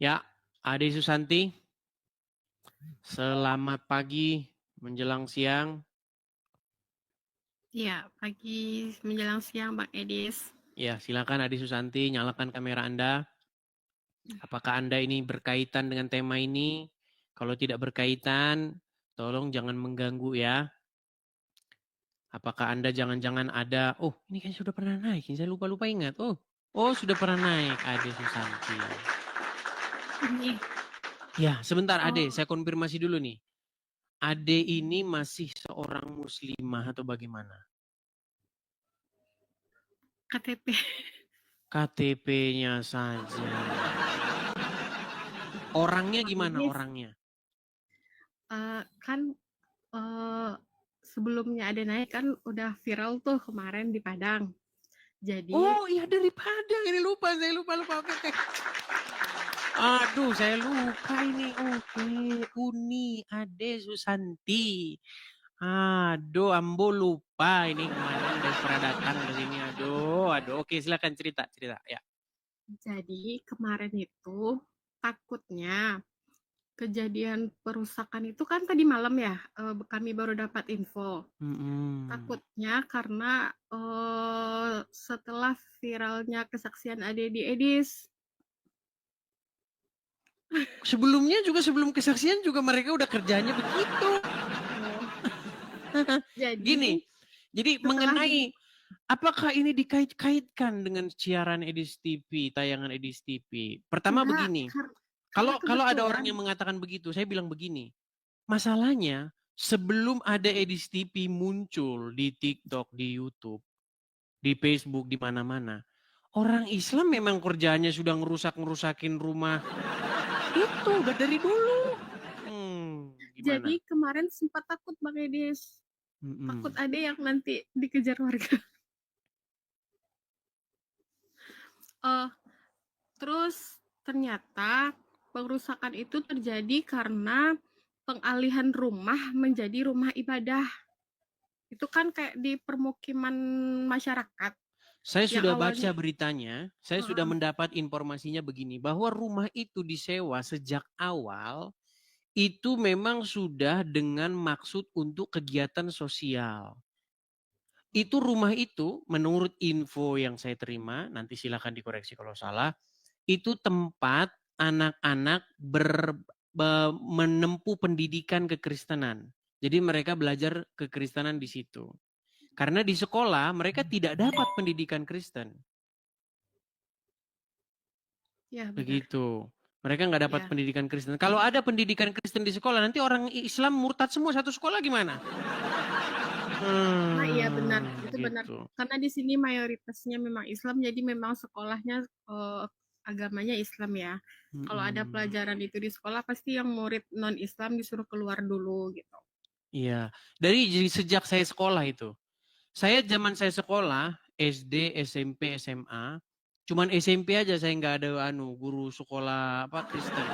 Ya, Ade Susanti, selamat pagi menjelang siang. Iya, pagi menjelang siang Bang Edis. Ya, silakan Ade Susanti, nyalakan kamera Anda. Apakah Anda ini berkaitan dengan tema ini? Kalau tidak berkaitan, tolong jangan mengganggu ya. Apakah Anda jangan-jangan ada, oh ini kan sudah pernah naik, saya lupa-lupa ingat. Oh sudah pernah naik Ade Susanti. Ini, Ya, sebentar Ade, oh saya konfirmasi dulu nih. Ade ini masih seorang muslimah atau bagaimana? KTP. KTP-nya saja. Orangnya Bang gimana Edis, orangnya? kan eh, sebelumnya ada naik kan udah viral tuh kemarin di Padang. Jadi, Oh iya dari Padang ini lupa saya lupa. Oke. Aduh saya lupa ini. Oke, Uni Ade Susanti. Aduh, Ambo lupa ini kemarin dari pernah datang ke sini. Aduh. Oke, silakan cerita ya. jadi kemarin itu takutnya kejadian perusakan itu kan tadi malam ya, kami baru dapat info. Mm-mm. Takutnya karena setelah viralnya kesaksian Ade di Edis. Sebelumnya juga sebelum kesaksian juga mereka udah kerjanya begitu. Oh, jadi Gini, jadi setelah mengenai apakah ini dikait-kaitkan dengan siaran Edis TV, tayangan Edis TV? Pertama enggak, begini, karena kalau ada orang kebetulan yang mengatakan begitu, saya bilang begini, masalahnya sebelum ada Edis TV muncul di TikTok, di YouTube, di Facebook, di mana-mana, orang Islam memang kerjaannya sudah ngerusakin rumah itu udah dari dulu. Gimana? jadi kemarin sempat takut Bang Edis. Takut Mm-mm. ada yang nanti dikejar warga. Uh, terus ternyata pengerusakan itu terjadi karena pengalihan rumah menjadi rumah ibadah. Itu kan kayak di permukiman masyarakat Saya yang sudah awalnya baca beritanya, saya sudah uh, mendapat informasinya begini, bahwa rumah itu disewa sejak awal, itu memang sudah dengan maksud untuk kegiatan sosial. Itu rumah itu, menurut info yang saya terima, nanti silakan dikoreksi kalau salah, itu tempat anak-anak menempuh pendidikan kekristenan. Jadi mereka belajar kekristenan di situ. Karena di sekolah mereka tidak dapat pendidikan Kristen. ya benar. Begitu. Mereka nggak dapat Ya. pendidikan Kristen. Kalau ada pendidikan Kristen di sekolah, nanti orang Islam murtad semua satu sekolah gimana? Nah, iya benar. Itu benar. Gitu. Karena di sini mayoritasnya memang Islam, jadi memang sekolahnya agamanya Islam ya. Kalau ada Mm-mm. pelajaran itu di sekolah, pasti yang murid non-Islam disuruh keluar dulu gitu. Iya. Jadi sejak saya sekolah itu. Zaman saya sekolah, SD, SMP, SMA, cuman SMP aja saya nggak ada guru sekolah apa Kristen.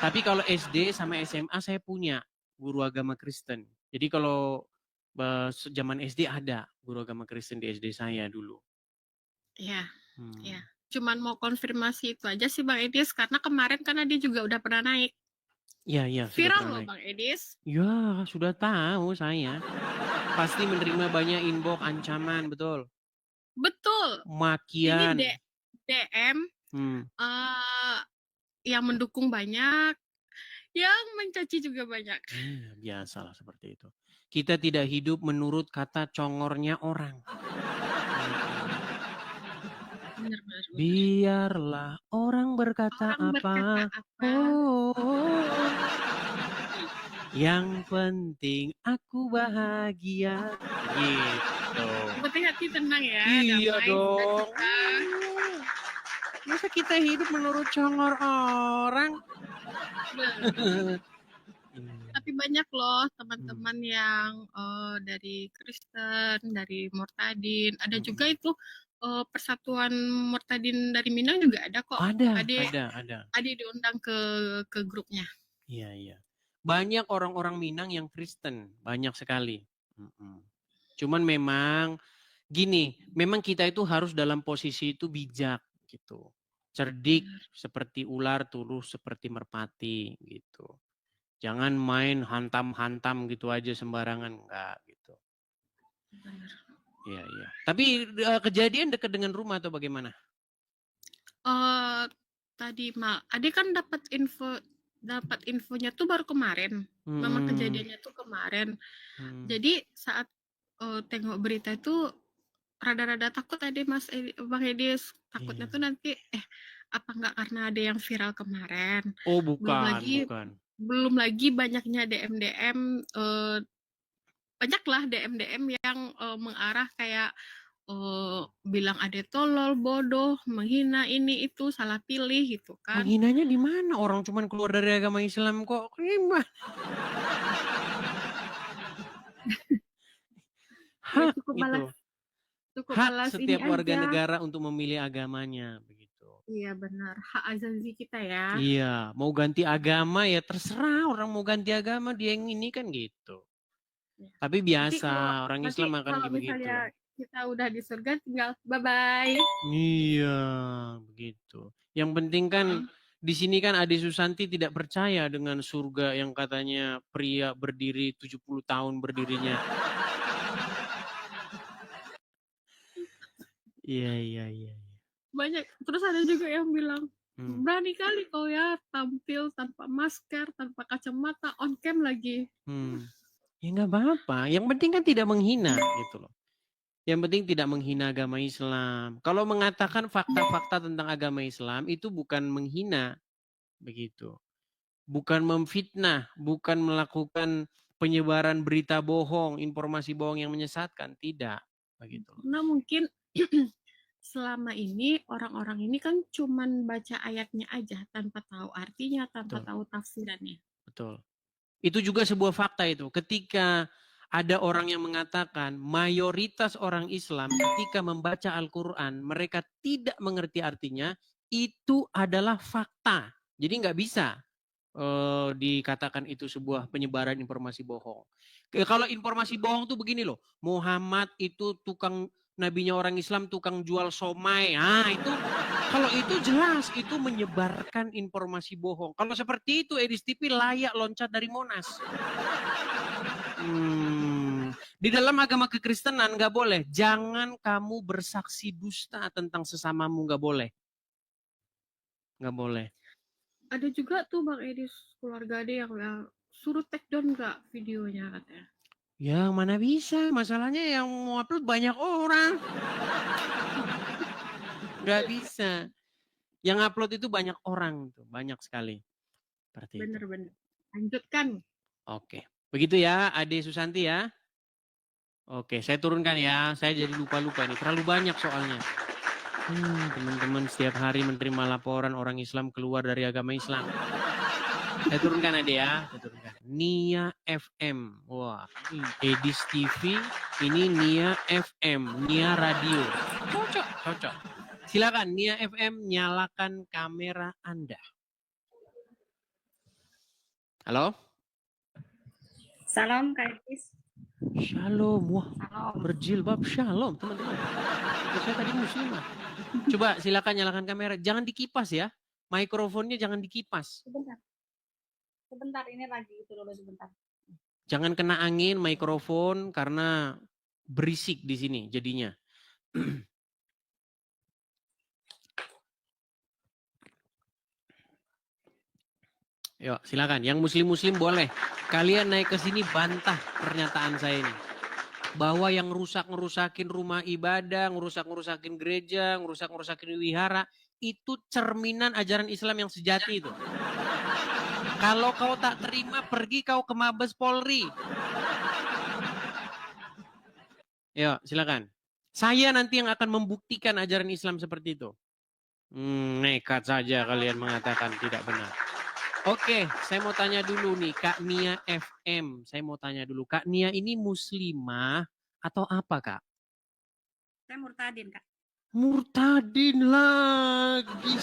Tapi kalau SD sama SMA saya punya guru agama Kristen. Jadi kalau zaman SD ada guru agama Kristen di SD saya dulu. Iya, iya. Hmm. Cuman mau konfirmasi itu aja sih Bang Edis, karena kemarin kan dia juga udah pernah naik. Iya, sudah Viral pernah loh naik. Bang Edis. Ya, sudah tahu saya. Pasti menerima banyak inbox ancaman, betul. Betul. Ini Makian. DM Hmm. eh yang mendukung banyak, yang mencaci juga banyak. Biasalah seperti itu. Kita tidak hidup menurut kata congornya orang. Benar, benar, benar. Biarlah orang berkata Orang berkata apa. apa? Oh, yang penting aku bahagia. Gitu. Yang penting hati tenang ya, Iya damai, dong. sukacita. Masa kita hidup menurut congor orang? Tapi banyak loh Hmm. teman-teman yang dari Kristen, dari Murtadin. Ada juga Mm-mm. itu persatuan Murtadin dari Minang juga ada kok. Adik Ada. adik diundang ke grupnya. Iya. Banyak orang-orang Minang yang Kristen, banyak sekali. Mm-mm. Cuman memang gini, memang kita itu harus dalam posisi itu bijak gitu. cerdik seperti ular, tulus seperti merpati gitu. Jangan main hantam-hantam gitu aja sembarangan, enggak gitu. Benar. Iya, iya. Tapi kejadian dekat dengan rumah atau bagaimana? Tadi Ade kan dapat infonya tuh baru kemarin. Memang kejadiannya tuh kemarin. Jadi saat tengok berita itu rada-rada takut Ade Bang Edis. Takutnya tuh nanti apa enggak karena ada yang viral kemarin. Oh, Belum bukan. lagi banyaknya DM banyaklah DM yang mengarah kayak bilang Ade tolol, bodoh, menghina ini itu, salah pilih gitu kan. Menghinanya di mana? Orang cuman keluar dari agama Islam kok. Gimana? Ya Hak cukup itu. Hak balas ini setiap warga aja. negara untuk memilih agamanya begitu. Iya benar, hak azazi kita ya. Iya, mau ganti agama ya terserah orang mau ganti agama dia yang ini kan gitu. Ya. Tapi biasa orang nanti Islam akan kalau begitu. misalnya kita udah di surga tinggal bye-bye. Iya, begitu. Yang penting kan di sini kan Ade Susanti tidak percaya dengan surga yang katanya pria berdiri 70 tahun berdirinya. Iya. Banyak. Terus ada juga yang bilang, berani kali kau ya tampil tanpa masker, tanpa kacamata, on cam lagi. Ya nggak apa-apa. Yang penting kan tidak menghina gitu loh. Yang penting tidak menghina agama Islam. Kalau mengatakan fakta-fakta tentang agama Islam itu bukan menghina begitu. Bukan memfitnah, bukan melakukan penyebaran berita bohong, informasi bohong yang menyesatkan, tidak begitu. Nah, mungkin selama ini orang-orang ini kan cuman baca ayatnya aja tanpa tahu artinya, tanpa tahu tafsirannya. Betul. Itu juga sebuah fakta itu. Ketika ada orang yang mengatakan mayoritas orang Islam ketika membaca Al-Quran mereka tidak mengerti artinya, itu adalah fakta. Jadi nggak bisa dikatakan itu sebuah penyebaran informasi bohong. Kalau informasi bohong tuh begini loh, Muhammad itu tukang nabinya orang Islam tukang jual somai. Itu kalau itu jelas itu menyebarkan informasi bohong. Kalau seperti itu Edis TV layak loncat dari Monas. Di dalam agama kekristenan nggak boleh. Jangan kamu bersaksi dusta tentang sesamamu, nggak boleh. Nggak boleh. Ada juga tuh Bang Edis keluarga dia yang suruh take down nggak videonya katanya. Yang mana bisa, masalahnya yang mau upload banyak orang. Nggak bisa. Yang upload itu banyak orang, tuh, banyak sekali. Bener-bener. Lanjutkan. Oke, begitu ya Ade Susanti ya. Oke, saya turunkan ya. Saya jadi lupa-lupa ini, terlalu banyak soalnya. Teman-teman setiap hari menerima laporan orang Islam keluar dari agama Islam. Saya turunkan Ade ya. Saya turunkan. Nia FM. Wah, Edis TV. Ini Nia FM. Nia Radio. Cocok. Silakan Nia FM nyalakan kamera Anda. Halo? Salam Kak Edis. Shalom. Wah, berjilbab shalom teman-teman. Saya tadi muslimah. Coba silakan nyalakan kamera. Jangan dikipas ya. Mikrofonnya jangan dikipas. Sebentar, ini lagi itu dulu sebentar. Jangan kena angin mikrofon karena berisik di sini jadinya. Yuk, silakan. Yang muslim-muslim boleh. Kalian naik ke sini bantah pernyataan saya ini. Bahwa yang ngerusakin rumah ibadah, ngerusakin gereja, ngerusakin wihara, itu cerminan ajaran Islam yang sejati itu. Kalau kau tak terima, pergi kau ke Mabes Polri. Yuk, silakan. Saya nanti yang akan membuktikan ajaran Islam seperti itu. Nekat saja kalian mengatakan tidak benar. Oke, saya mau tanya dulu nih, Kak Nia FM. Saya mau tanya dulu, Kak Nia ini muslimah atau apa, Kak? Saya murtadin, Kak. Murtadin lagi.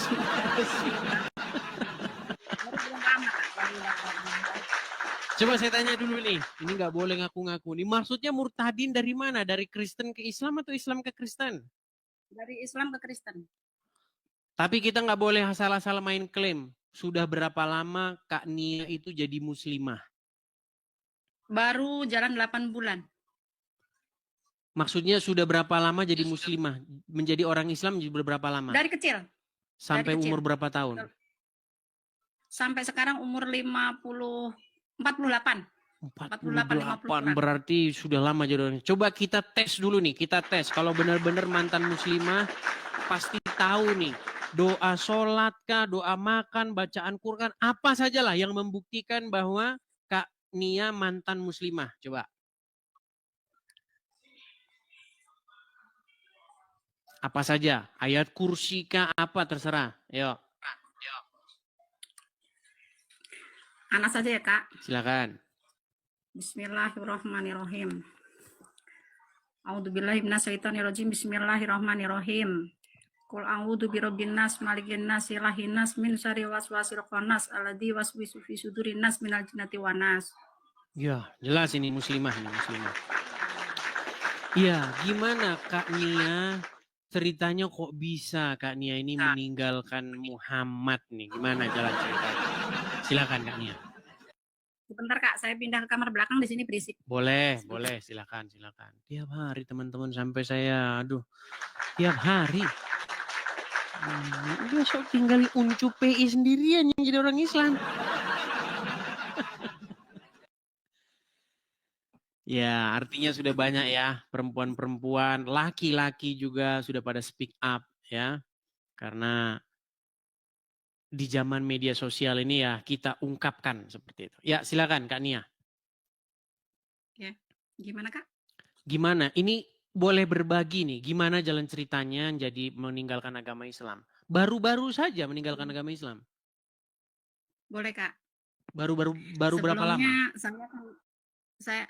Coba saya tanya dulu nih, ini nggak boleh ngaku-ngaku nih. Maksudnya murtadin dari mana? Dari Kristen ke Islam atau Islam ke Kristen? Dari Islam ke Kristen. Tapi kita nggak boleh asal-asal main klaim. Sudah berapa lama Kak Nia itu jadi muslimah? Baru jalan 8 bulan. Maksudnya sudah berapa lama jadi muslimah? Menjadi orang Islam sudah berapa lama? Dari kecil. Sampai dari kecil. umur berapa tahun? Sampai sekarang umur 48. 48 berarti sudah lama jadi orang. Coba kita tes dulu nih, kita tes. Kalau benar-benar mantan muslimah pasti tahu nih. Doa sholat kah, doa makan, bacaan Quran, apa sajalah yang membuktikan bahwa Kak Nia mantan muslimah. Coba. Apa saja? Ayat kursi kah, apa terserah. Yuk. Anak saja ya Kak. Silakan. Bismillahirrahmanirrahim. A'udzubillahi minasyaitonirrajim. Bismillahirrahmanirrahim. Qul a'udzu birabbin nas, malikin nas, ilahin nas, min syarri waswasil khannas, alladzi waswisu fi sudurin nas minal jinnati wan nas. Ya, jelas ini muslimah nih, muslimah. Iya, gimana Kak Nia ceritanya kok bisa Kak Nia ini meninggalkan Muhammad nih? Gimana jalan ceritanya? Silakan Kak Nia. Sebentar Kak, saya pindah ke kamar belakang, di sini berisik. Boleh, boleh, silakan. Tiap hari teman-teman sampai saya, tiap hari. Besok tinggal uncu PI sendirian yang jadi orang Islam. Ya, artinya sudah banyak ya perempuan-perempuan, laki-laki juga sudah pada speak up ya. Karena di zaman media sosial ini ya kita ungkapkan seperti itu. Ya, silakan Kak Nia. Ya, gimana Kak? Gimana? Ini boleh berbagi nih, gimana jalan ceritanya jadi meninggalkan agama Islam? Baru-baru saja meninggalkan agama Islam. Boleh Kak. Baru berapa lama? Saya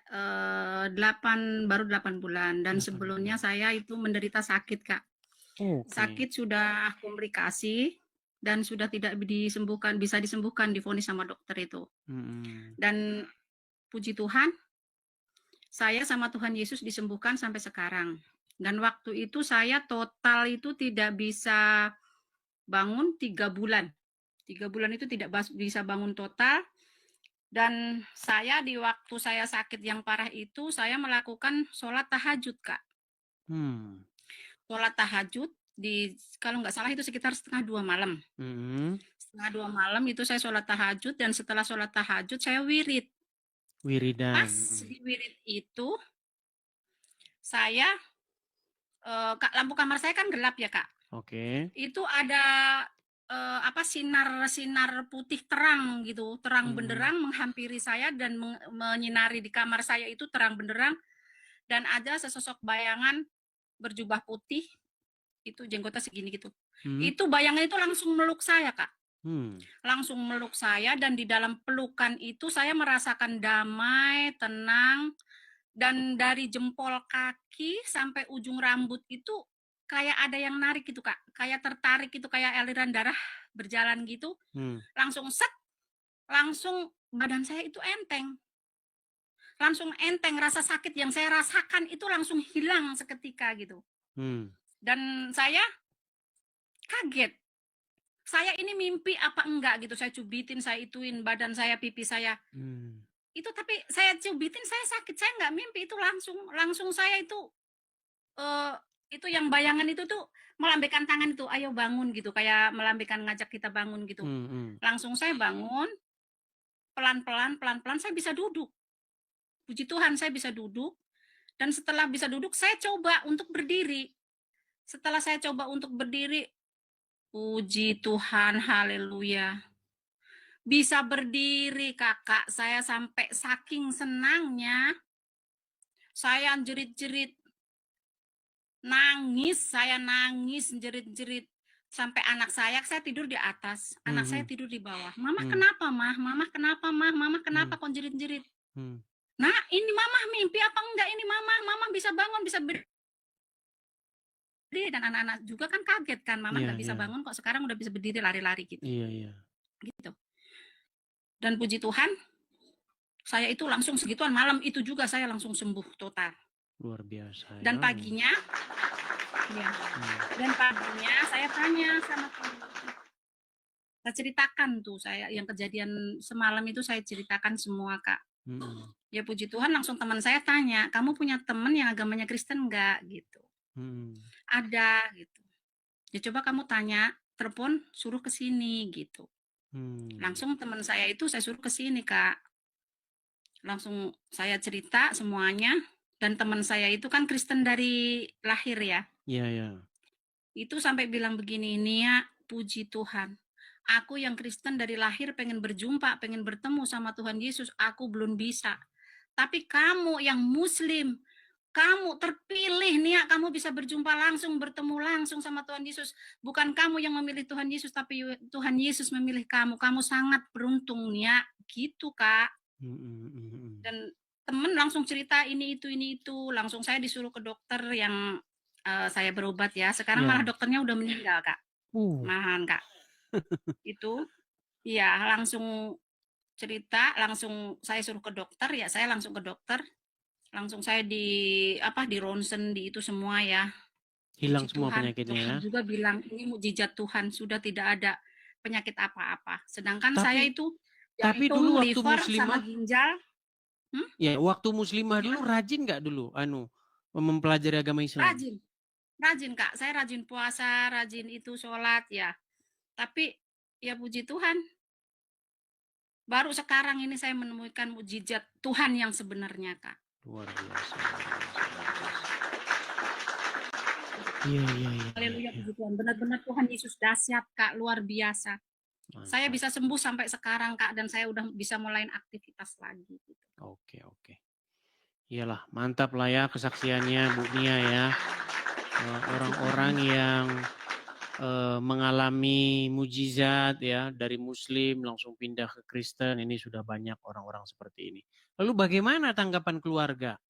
baru 8 bulan dan sebelumnya saya itu menderita sakit Kak. Sakit sudah komplikasi dan sudah tidak bisa disembuhkan, divonis sama dokter itu. Dan puji Tuhan, saya sama Tuhan Yesus disembuhkan sampai sekarang. Dan waktu itu saya total itu tidak bisa bangun 3 bulan. 3 bulan itu tidak bisa bangun total. Dan saya di waktu saya sakit yang parah itu, saya melakukan sholat tahajud, Kak. Sholat tahajud, kalau nggak salah itu sekitar 1:30 malam. 1:30 malam itu saya sholat tahajud, dan setelah sholat tahajud, saya wirid. Wiridan. Pas di wirid itu, saya, lampu kamar saya kan gelap ya, Kak. Oke. Itu ada sinar putih terang gitu, terang benderang menghampiri saya dan menyinari di kamar saya itu terang benderang, dan ada sesosok bayangan berjubah putih, itu jenggotnya segini gitu. Itu bayangan itu langsung meluk saya, Kak. Langsung meluk saya, dan di dalam pelukan itu saya merasakan damai, tenang, dan dari jempol kaki sampai ujung rambut itu kayak ada yang narik gitu, Kak. Kayak tertarik gitu, kayak aliran darah berjalan gitu. Langsung set, langsung badan saya itu enteng. Langsung enteng, rasa sakit yang saya rasakan itu langsung hilang seketika gitu. Dan saya kaget. Saya ini mimpi apa enggak gitu. Saya cubitin, saya ituin badan saya, pipi saya. Itu tapi saya cubitin, saya sakit. Saya enggak mimpi, itu langsung saya itu yang bayangan itu tuh melambaikan tangan itu, ayo bangun gitu, kayak melambaikan ngajak kita bangun gitu. Langsung saya bangun, pelan-pelan saya bisa duduk. Puji Tuhan saya bisa duduk, dan setelah bisa duduk saya coba untuk berdiri. Setelah saya coba untuk berdiri, puji Tuhan, haleluya. Bisa berdiri Kakak, saya sampai saking senangnya, saya jerit-jerit, saya nangis, jerit-jerit. Sampai anak saya tidur di atas, anak saya tidur di bawah. Mama kenapa, Mah? Mama kenapa, Mah? Mama kenapa kok jerit-jerit? Nah, ini Mama mimpi apa enggak ini, Mama bisa bangun, bisa berdiri. Dan anak-anak juga kan kaget kan, Mama nggak bisa bangun kok sekarang udah bisa berdiri, lari-lari gitu. Iya. Gitu. Dan puji Tuhan, saya itu langsung segituan, malam itu juga saya langsung sembuh total. Luar biasa. Dan paginya Ya. Dan paginya saya tanya sama teman. Saya ceritakan tuh, saya yang kejadian semalam itu saya ceritakan semua, Kak. Ya puji Tuhan langsung teman saya tanya, kamu punya teman yang agamanya Kristen enggak? Gitu. Ada gitu. Ya coba kamu tanya, telepon suruh ke sini gitu. Langsung teman saya itu saya suruh ke sini, Kak. Langsung saya cerita semuanya, dan teman saya itu kan Kristen dari lahir ya. Iya. Itu sampai bilang begini, Nia, puji Tuhan. Aku yang Kristen dari lahir pengen berjumpa, pengen bertemu sama Tuhan Yesus, aku belum bisa. Tapi kamu yang Muslim, kamu terpilih, Nia, kamu bisa berjumpa langsung, bertemu langsung sama Tuhan Yesus. Bukan kamu yang memilih Tuhan Yesus, tapi Tuhan Yesus memilih kamu. Kamu sangat beruntung, Nia. Gitu, Kak. Dan temen langsung cerita ini itu. Langsung saya disuruh ke dokter yang saya berobat ya. Sekarang malah dokternya udah meninggal, Kak. Malahan, Kak. Itu, ya langsung cerita, langsung saya suruh ke dokter, ya saya langsung ke dokter. Langsung saya di ronsen, di itu semua ya. Hilang Puji semua Tuhan. penyakitnya ya. Dokter juga bilang ini mukjizat Tuhan, sudah tidak ada penyakit apa-apa. Sedangkan saya itu tapi jantung, dulu waktu liver, muslimah, sama ginjal. ya waktu muslimah dulu rajin nggak dulu mempelajari agama Islam? Rajin Kak, saya rajin puasa, rajin itu sholat ya. Tapi ya puji Tuhan, baru sekarang ini saya menemukan mukjizat Tuhan yang sebenarnya, Kak. Luar biasa. Iya. Haleluya, puji Tuhan. Benar-benar Tuhan Yesus dahsyat, Kak, luar biasa. Mantap. Saya bisa sembuh sampai sekarang, Kak, dan saya udah bisa mulai aktivitas lagi. Oke. Iyalah, mantap lah ya kesaksiannya Bu Nia ya. Orang-orang yang mengalami mujizat ya, dari Muslim langsung pindah ke Kristen, ini sudah banyak orang-orang seperti ini. Lalu bagaimana tanggapan keluarga?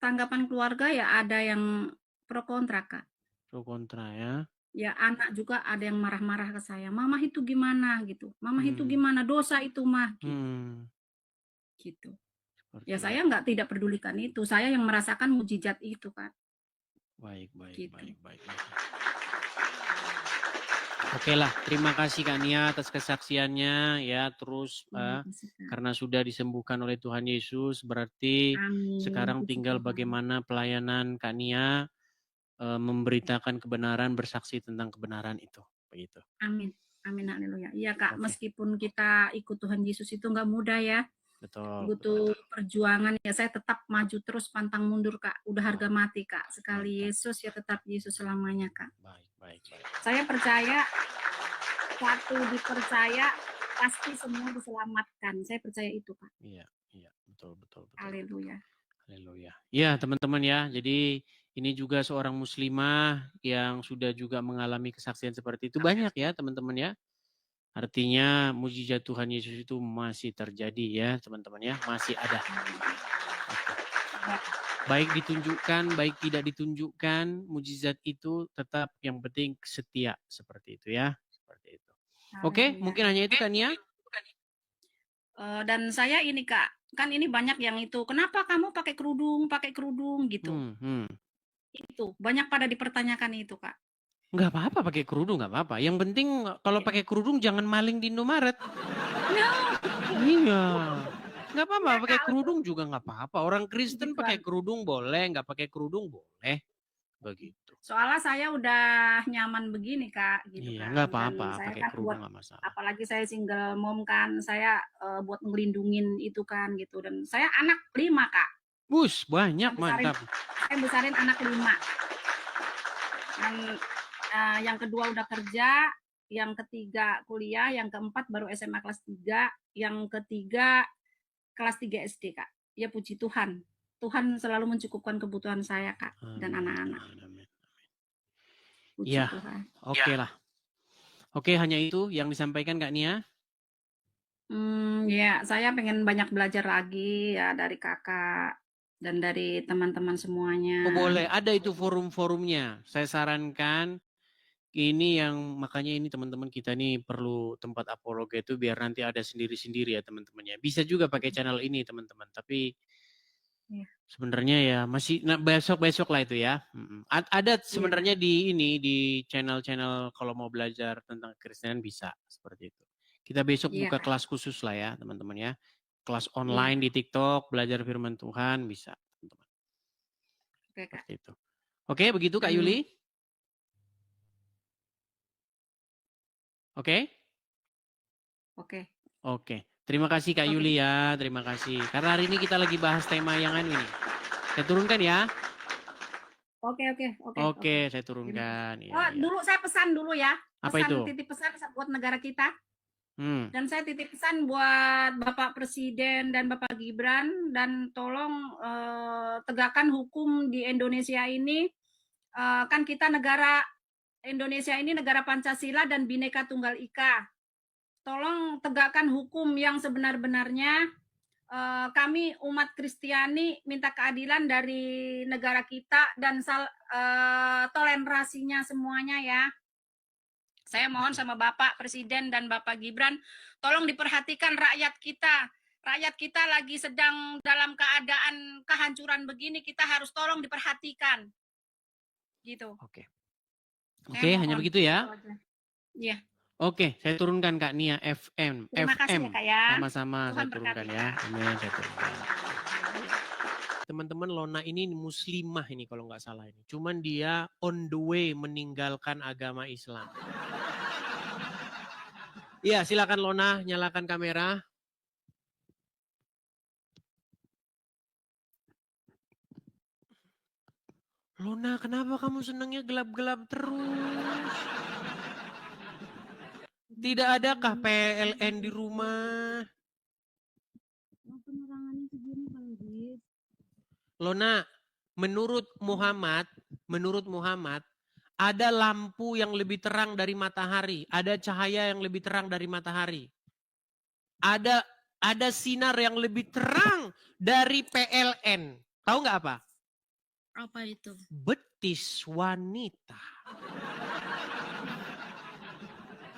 Tanggapan keluarga ya ada yang pro kontra, Kak. Pro kontra ya. Ya anak juga ada yang marah-marah ke saya. Mama itu gimana gitu. Mama itu gimana, dosa itu mah gitu. Gitu. Ya saya tidak pedulikan itu. Saya yang merasakan mujizat itu, Kak. Baik. Oke lah, terima kasih Kak Nia atas kesaksiannya ya. Terus karena sudah disembuhkan oleh Tuhan Yesus, berarti sekarang tinggal bagaimana pelayanan Kak Nia memberitakan kebenaran, bersaksi tentang kebenaran itu. Begitu. Amin, haleluya. Iya Kak, meskipun kita ikut Tuhan Yesus itu nggak mudah ya. Butuh perjuangan ya. Saya tetap maju terus, pantang mundur, Kak. Udah harga mati, Kak. Sekali Yesus ya tetap Yesus selamanya, Kak. Baik. Saya percaya waktu dipercaya pasti semua diselamatkan. Saya percaya itu, Kak. Iya, betul. Haleluya. Ya, teman-teman ya. Jadi ini juga seorang muslimah yang sudah juga mengalami kesaksian seperti itu. Banyak ya, teman-teman ya. Artinya mujizat Tuhan Yesus itu masih terjadi ya, teman-teman ya. Masih ada. Baik ditunjukkan, baik tidak ditunjukkan, mujizat itu tetap yang penting setia seperti itu ya. Seperti itu. Oke, mungkin hanya itu kan ya. Dan saya ini Kak, kan ini banyak yang itu, kenapa kamu pakai kerudung gitu. Itu banyak pada dipertanyakan itu, Kak. Nggak apa-apa pakai kerudung, nggak apa-apa. Yang penting kalau pakai kerudung jangan maling di Indomaret. Iya. Nggak apa-apa, pakai kerudung juga nggak apa-apa. Orang Kristen pakai kerudung boleh, nggak pakai kerudung boleh. Begitu. Soalnya saya udah nyaman begini, Kak. Gitu, iya, kan. Nggak apa-apa, pakai kan kerudung nggak masalah. Apalagi saya single mom kan, saya buat ngelindungin itu kan gitu. Dan saya anak 5, Kak. Bus, banyak, mantap. Saya besarin anak 5. Dan yang kedua udah kerja, yang ketiga kuliah, yang keempat baru SMA kelas 3, yang ketiga kelas 3 SD, Kak. Ya puji Tuhan. Tuhan selalu mencukupkan kebutuhan saya, Kak, dan anak-anak. Iya, oke lah. Oke, hanya itu yang disampaikan Kak Nia. Ya, saya pengen banyak belajar lagi ya dari kakak dan dari teman-teman semuanya. Oh boleh, ada itu forum-forumnya. Saya sarankan ini yang makanya ini teman-teman kita nih perlu tempat apologa itu biar nanti ada sendiri-sendiri ya teman-temannya. Bisa juga pakai channel ini teman-teman, tapi Sebenarnya ya masih besok-besok lah itu ya. Ada sebenarnya di channel-channel kalau mau belajar tentang Kristenan bisa seperti itu. Kita besok buka kelas khusus lah ya teman-teman ya. Kelas online di TikTok, belajar firman Tuhan bisa teman-teman. Oke, Kak. Seperti itu. Oke, begitu Kak Yuli? Oke? Oke. Terima kasih Kak Yuli ya, terima kasih. Karena hari ini kita lagi bahas tema yang ini. Saya turunkan ya. Oke, saya turunkan. Ya. Dulu saya pesan dulu ya. Apa itu? Titip pesan buat negara kita. Dan saya titip pesan buat Bapak Presiden dan Bapak Gibran, dan tolong tegakkan hukum di Indonesia ini. Kan kita Indonesia ini negara Pancasila dan Bhinneka Tunggal Ika. Tolong tegakkan hukum yang sebenar-benarnya. Kami umat Kristiani minta keadilan dari negara kita dan toleransinya semuanya ya. Saya mohon sama Bapak Presiden dan Bapak Gibran, tolong diperhatikan rakyat kita. Rakyat kita lagi sedang dalam keadaan kehancuran begini, kita harus tolong diperhatikan. Gitu. Oke, hanya begitu ya? Iya. Oke, saya turunkan Kak Nia FM. Terima kasih ya Kak ya. Sama-sama saya turunkan ya. Amin, saya turunkan. Teman-teman, Lona ini muslimah ini kalau nggak salah ini. Cuman dia on the way meninggalkan agama Islam. Iya, silakan Lona, nyalakan kamera. Lona, kenapa kamu senangnya gelap-gelap terus? Tidak adakah PLN di rumah? Penerangannya segini Bang Gis. Lona, menurut Muhammad, ada lampu yang lebih terang dari matahari, ada cahaya yang lebih terang dari matahari. Ada sinar yang lebih terang dari PLN. Tahu nggak apa? Apa itu? Betis wanita.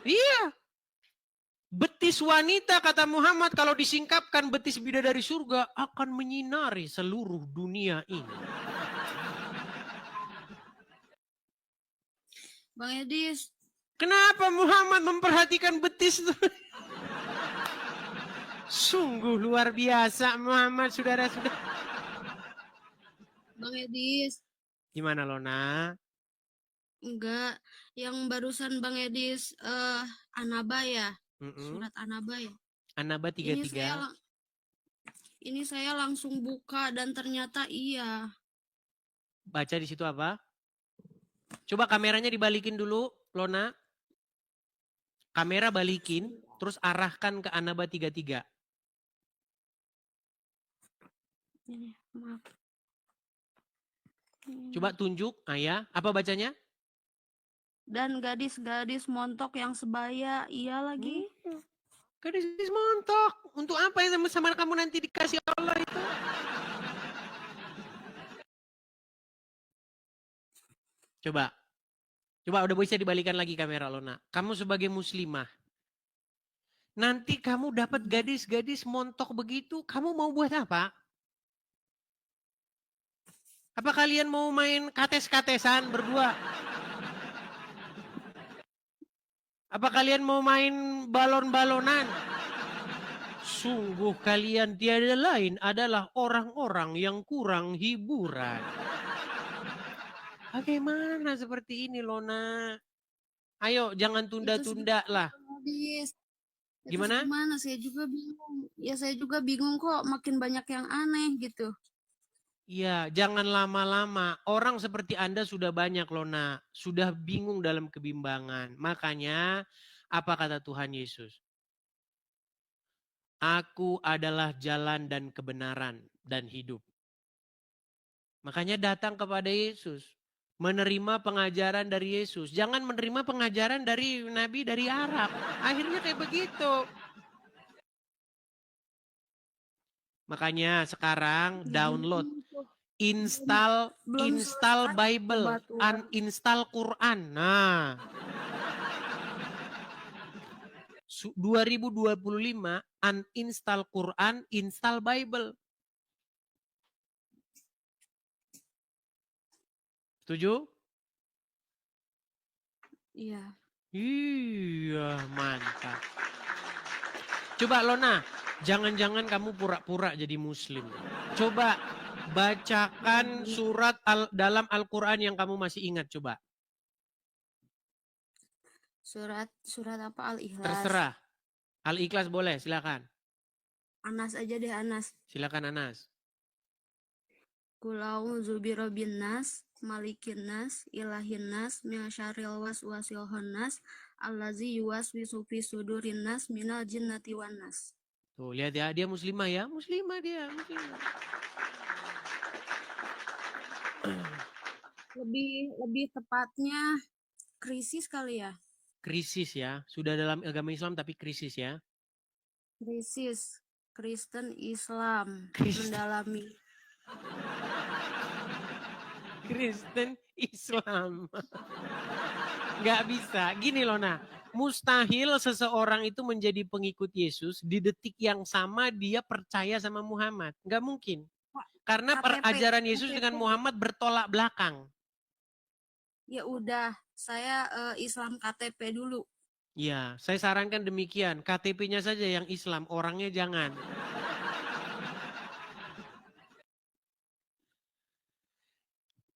Iya. Betis wanita kata Muhammad kalau disingkapkan betis bidadari surga akan menyinari seluruh dunia ini. Bang Edis. Kenapa Muhammad memperhatikan betis itu? Sungguh luar biasa Muhammad, saudara-saudara. Bang Edis. Gimana Lona? Enggak, yang barusan Bang Edis Anaba ya. Surat Anaba ya. Anaba 33. Ini saya langsung buka dan ternyata iya. Baca di situ apa? Coba kameranya dibalikin dulu, Lona. Kamera balikin, terus arahkan ke Anaba 33. Ini, maaf. Coba tunjuk, Ayah. Apa bacanya? Dan gadis-gadis montok yang sebaya, iya lagi. Gadis montok. Untuk apa yang sama kamu nanti dikasih Allah itu? Coba udah bisa dibalikan lagi kamera Lona. Kamu sebagai muslimah. Nanti kamu dapat gadis-gadis montok begitu, kamu mau buat apa? Apa kalian mau main kates-katesan berdua? Apa kalian mau main balon-balonan? Sungguh kalian tiada lain adalah orang-orang yang kurang hiburan. Bagaimana seperti ini Lona? Ayo jangan tunda-tunda lah. Gimana? Gimana? Saya juga bingung. Ya saya juga bingung kok, makin banyak yang aneh gitu. Iya, jangan lama-lama. Orang seperti Anda sudah banyak, Lona. Sudah bingung dalam kebimbangan. Makanya, apa kata Tuhan Yesus? Aku adalah jalan dan kebenaran dan hidup. Makanya datang kepada Yesus. Menerima pengajaran dari Yesus. Jangan menerima pengajaran dari Nabi dari Arab. Akhirnya kayak begitu. Makanya sekarang download. Install Bible, uninstall Quran. Nah, 2025 uninstall Quran, install Bible. Setuju? Iya. Iya, mantap. Coba Lona, jangan-jangan kamu pura-pura jadi muslim. Coba bacakan surat dalam Al-Quran yang kamu masih ingat, coba. Surat apa? Al-Ikhlas. Terserah. Al-Ikhlas boleh, silakan. Anas aja deh, Anas. Silakan Anas. Qul a'udzu birabbin nas, malikin nas, ilahin nas, min syarril waswasil khannas, allazi yuwaswisu fi sudurin nas minal jinnati wan nas. Tuh, lihat ya, dia muslimah ya. Muslimah dia, muslimah. Lebih tepatnya krisis kali ya. Krisis ya. Sudah dalam agama Islam tapi krisis ya. Krisis Kristen Islam mendalami. Kristen Islam. Nggak bisa. Gini Lona, mustahil seseorang itu menjadi pengikut Yesus di detik yang sama dia percaya sama Muhammad. Nggak mungkin. Karena ajaran Yesus dengan Muhammad bertolak belakang. Ya udah, saya Islam KTP dulu. Ya, saya sarankan demikian. KTP-nya saja yang Islam, orangnya jangan.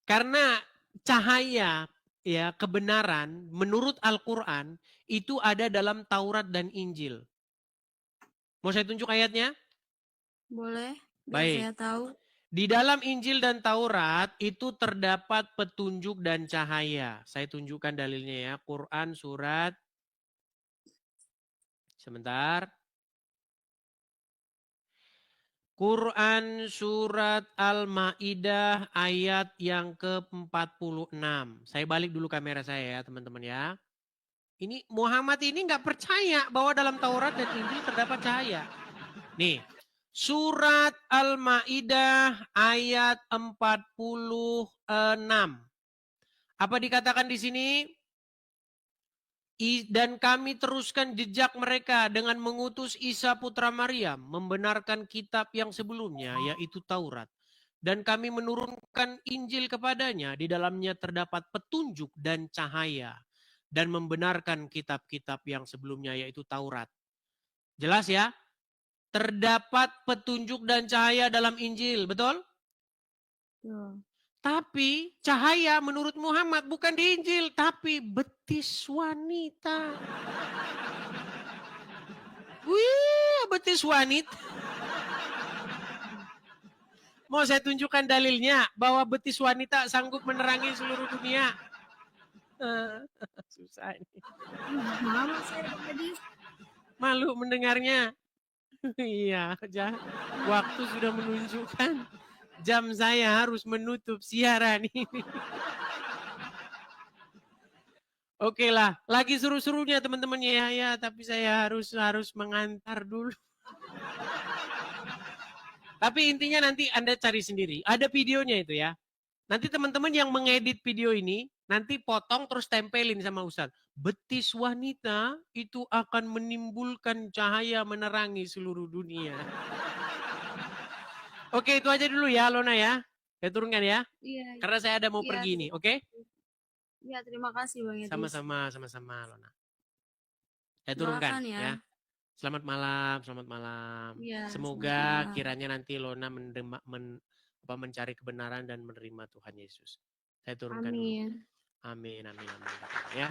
Karena cahaya ya kebenaran menurut Al-Qur'an itu ada dalam Taurat dan Injil. Mau saya tunjuk ayatnya? Boleh, biar Baik. saya tahu. Di dalam Injil dan Taurat itu terdapat petunjuk dan cahaya. Saya tunjukkan dalilnya ya. Quran surat sebentar. Quran surat Al-Maidah ayat yang ke-46. Saya balik dulu kamera saya ya teman-teman ya. Ini Muhammad ini nggak percaya bahwa dalam Taurat dan Injil terdapat cahaya. Nih, surat Al-Maidah ayat 46. Apa dikatakan di sini? Dan kami teruskan jejak mereka dengan mengutus Isa putra Maryam membenarkan kitab yang sebelumnya yaitu Taurat. Dan kami menurunkan Injil kepadanya, di dalamnya terdapat petunjuk dan cahaya. Dan membenarkan kitab-kitab yang sebelumnya yaitu Taurat. Jelas ya? Terdapat petunjuk dan cahaya dalam Injil, betul? Tapi cahaya menurut Muhammad bukan di Injil, tapi betis wanita. Wih, betis wanita. Mau saya tunjukkan dalilnya bahwa betis wanita sanggup menerangi seluruh dunia. Susah ini. Malu mendengarnya. Iya, waktu sudah menunjukkan jam saya harus menutup siaran ini. Oke lah, lagi seru-serunya teman-teman ya, tapi saya harus mengantar dulu. Tapi intinya nanti Anda cari sendiri. Ada videonya itu ya. Nanti teman-teman yang mengedit video ini, nanti potong terus tempelin sama Ustadz. Betis wanita itu akan menimbulkan cahaya menerangi seluruh dunia. Oke, itu aja dulu ya Lona ya. Saya turunkan ya. Iya. Karena saya ada mau pergi nih, oke? Iya, terima kasih Bang Edis. Sama-sama Lona. Saya turunkan ya. Selamat malam. Ya, semoga kiranya nanti Lona mencari kebenaran dan menerima Tuhan Yesus. Saya turunkan dulu. Amin. Ya.